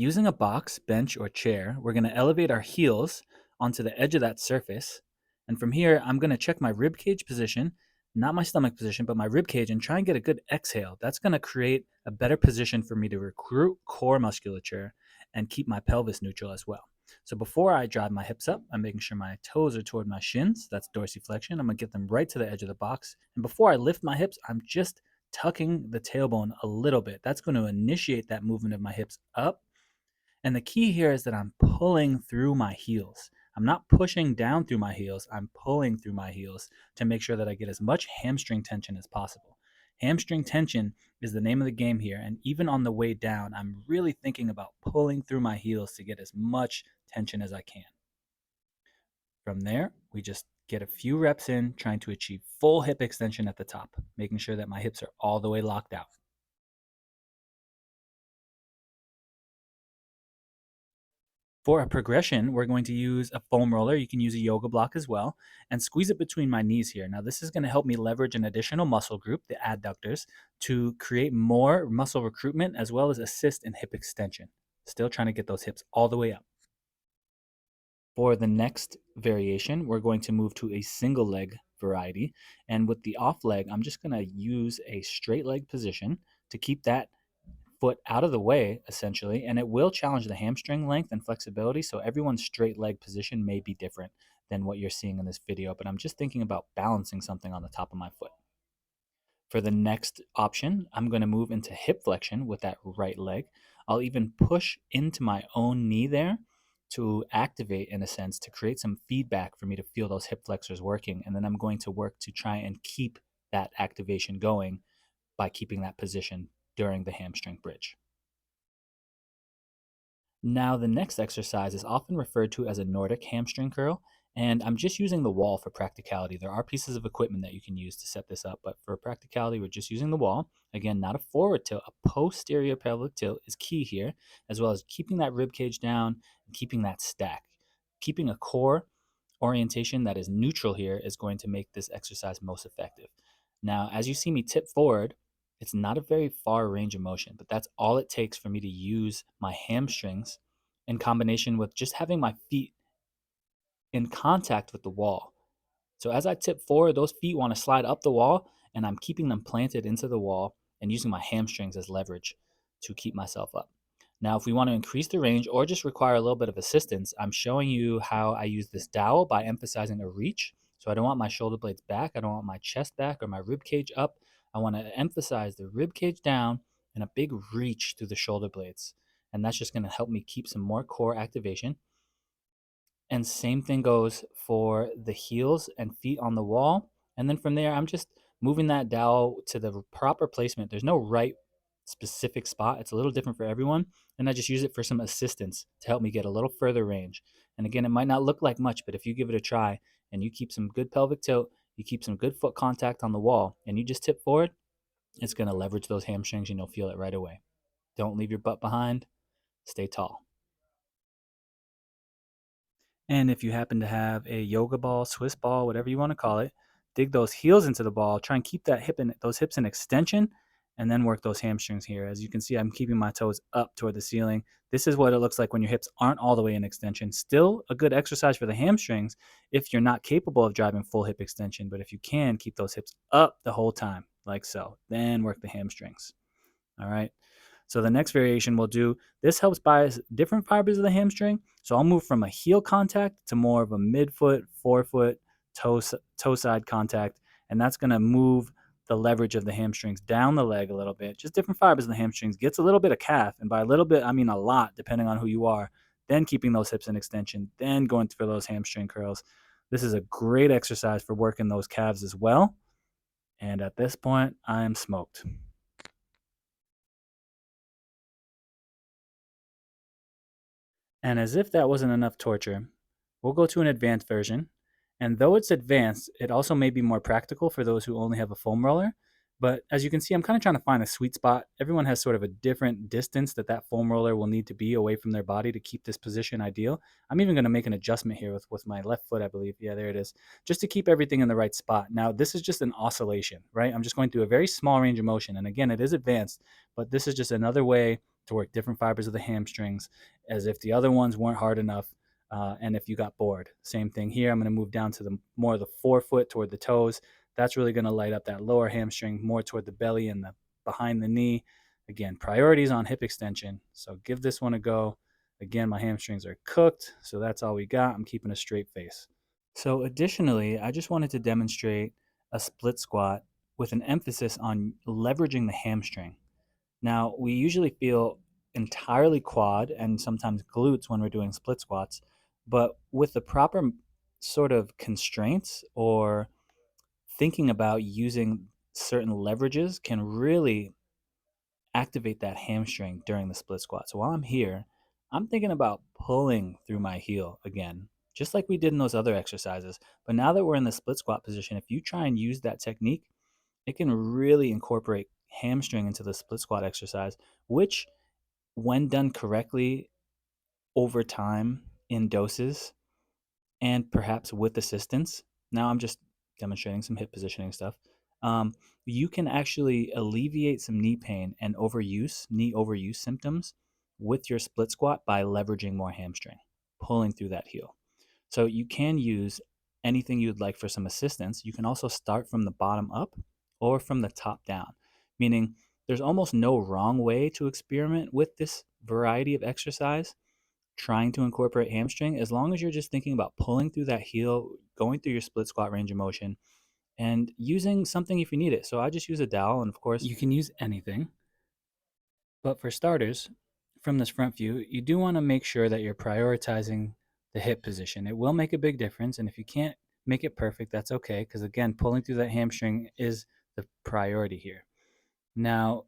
Using a box, bench, or chair, we're going to elevate our heels onto the edge of that surface. And from here, I'm going to check my rib cage position, not my stomach position, but my rib cage, and try and get a good exhale. That's going to create a better position for me to recruit core musculature and keep my pelvis neutral as well. So before I drive my hips up, I'm making sure my toes are toward my shins. That's dorsiflexion. I'm going to get them right to the edge of the box. And before I lift my hips, I'm just tucking the tailbone a little bit. That's going to initiate that movement of my hips up, and the key here is that I'm pulling through my heels. I'm not pushing down through my heels. I'm pulling through my heels to make sure that I get as much hamstring tension as possible. Hamstring tension is the name of the game here. And even on the way down, I'm really thinking about pulling through my heels to get as much tension as I can. From there, we just get a few reps in, trying to achieve full hip extension at the top, making sure that my hips are all the way locked out. For a progression, we're going to use a foam roller. You can use a yoga block as well, and squeeze it between my knees here. Now, this is going to help me leverage an additional muscle group, the adductors, to create more muscle recruitment as well as assist in hip extension. Still trying to get those hips all the way up. For the next variation, we're going to move to a single leg variety. And with the off leg, I'm just going to use a straight leg position to keep that foot out of the way, essentially, and it will challenge the hamstring length and flexibility. So everyone's straight leg position may be different than what you're seeing in this video, but I'm just thinking about balancing something on the top of my foot. For the next option, I'm going to move into hip flexion with that right leg. I'll even push into my own knee there to activate, in a sense, to create some feedback for me to feel those hip flexors working. And then I'm going to work to try and keep that activation going by keeping that position during the hamstring bridge. Now, the next exercise is often referred to as a Nordic hamstring curl, and I'm just using the wall for practicality. There are pieces of equipment that you can use to set this up, but for practicality, we're just using the wall. Again, not a forward tilt, a posterior pelvic tilt is key here, as well as keeping that rib cage down and keeping that stack. Keeping a core orientation that is neutral here is going to make this exercise most effective. Now, as you see me tip forward, it's not a very far range of motion, but that's all it takes for me to use my hamstrings in combination with just having my feet in contact with the wall. So as I tip forward, those feet want to slide up the wall, and I'm keeping them planted into the wall and using my hamstrings as leverage to keep myself up. Now, if we want to increase the range or just require a little bit of assistance, I'm showing you how I use this dowel by emphasizing a reach. So I don't want my shoulder blades back. I don't want my chest back or my rib cage up. I want to emphasize the rib cage down and a big reach through the shoulder blades. And that's just going to help me keep some more core activation. And same thing goes for the heels and feet on the wall. And then from there, I'm just moving that dowel to the proper placement. There's no right specific spot. It's a little different for everyone. And I just use it for some assistance to help me get a little further range. And again, it might not look like much, but if you give it a try and you keep some good pelvic tilt, you keep some good foot contact on the wall, and you just tip forward, it's going to leverage those hamstrings and you'll feel it right away. Don't leave your butt behind. Stay tall. And if you happen to have a yoga ball, Swiss ball, whatever you want to call it, dig those heels into the ball, try and keep that those hips in extension, and then work those hamstrings here. As you can see, I'm keeping my toes up toward the ceiling. This is what it looks like when your hips aren't all the way in extension. Still a good exercise for the hamstrings if you're not capable of driving full hip extension, but if you can, keep those hips up the whole time, like so. Then work the hamstrings. All right. So the next variation we'll do, this helps bias different fibers of the hamstring. So I'll move from a heel contact to more of a midfoot, forefoot, toe side contact. And that's going to move the leverage of the hamstrings down the leg a little bit. Just different fibers of the hamstrings. Gets a little bit of calf. And by a little bit, I mean a lot, depending on who you are. Then keeping those hips in extension. Then going for those hamstring curls. This is a great exercise for working those calves as well. And at this point, I am smoked. And as if that wasn't enough torture, we'll go to an advanced version. And though it's advanced, it also may be more practical for those who only have a foam roller. But as you can see, I'm kind of trying to find a sweet spot. Everyone has sort of a different distance that foam roller will need to be away from their body to keep this position ideal. I'm even going to make an adjustment here with my left foot, I believe. Yeah, there it is. Just to keep everything in the right spot. Now, this is just an oscillation, right? I'm just going through a very small range of motion. And again, it is advanced, but this is just another way to work different fibers of the hamstrings as if the other ones weren't hard enough. And if you got bored, same thing here. I'm going to move down to the more of the forefoot toward the toes. That's really going to light up that lower hamstring more toward the belly and the behind the knee. Again, priorities on hip extension. So give this one a go. Again, my hamstrings are cooked, so that's all we got. I'm keeping a straight face. So additionally, I just wanted to demonstrate a split squat with an emphasis on leveraging the hamstring. Now, we usually feel entirely quad and sometimes glutes when we're doing split squats, but with the proper sort of constraints or thinking about using certain leverages can really activate that hamstring during the split squat. So while I'm here, I'm thinking about pulling through my heel again, just like we did in those other exercises. But now that we're in the split squat position, if you try and use that technique, it can really incorporate hamstring into the split squat exercise, which, when done correctly over time in doses and perhaps with assistance, now I'm just demonstrating some hip positioning stuff. You can actually alleviate some knee pain and knee overuse symptoms with your split squat by leveraging more hamstring, pulling through that heel. So you can use anything you'd like for some assistance. You can also start from the bottom up or from the top down, meaning there's almost no wrong way to experiment with this variety of exercise, trying to incorporate hamstring, as long as you're just thinking about pulling through that heel, going through your split squat range of motion, and using something if you need it. So I just use a dowel, and of course, you can use anything. But for starters, from this front view, you do want to make sure that you're prioritizing the hip position. It will make a big difference, and if you can't make it perfect, that's okay, because again, pulling through that hamstring is the priority here. Now,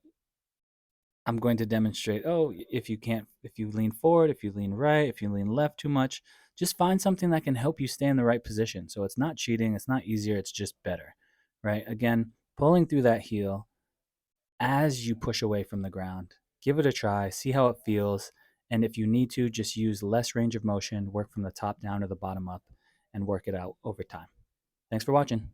I'm going to demonstrate, if you lean forward, if you lean right, if you lean left too much, just find something that can help you stay in the right position. So it's not cheating, it's not easier, it's just better, right? Again, pulling through that heel as you push away from the ground. Give it a try, see how it feels. And if you need to, just use less range of motion, work from the top down or the bottom up, and work it out over time. Thanks for watching.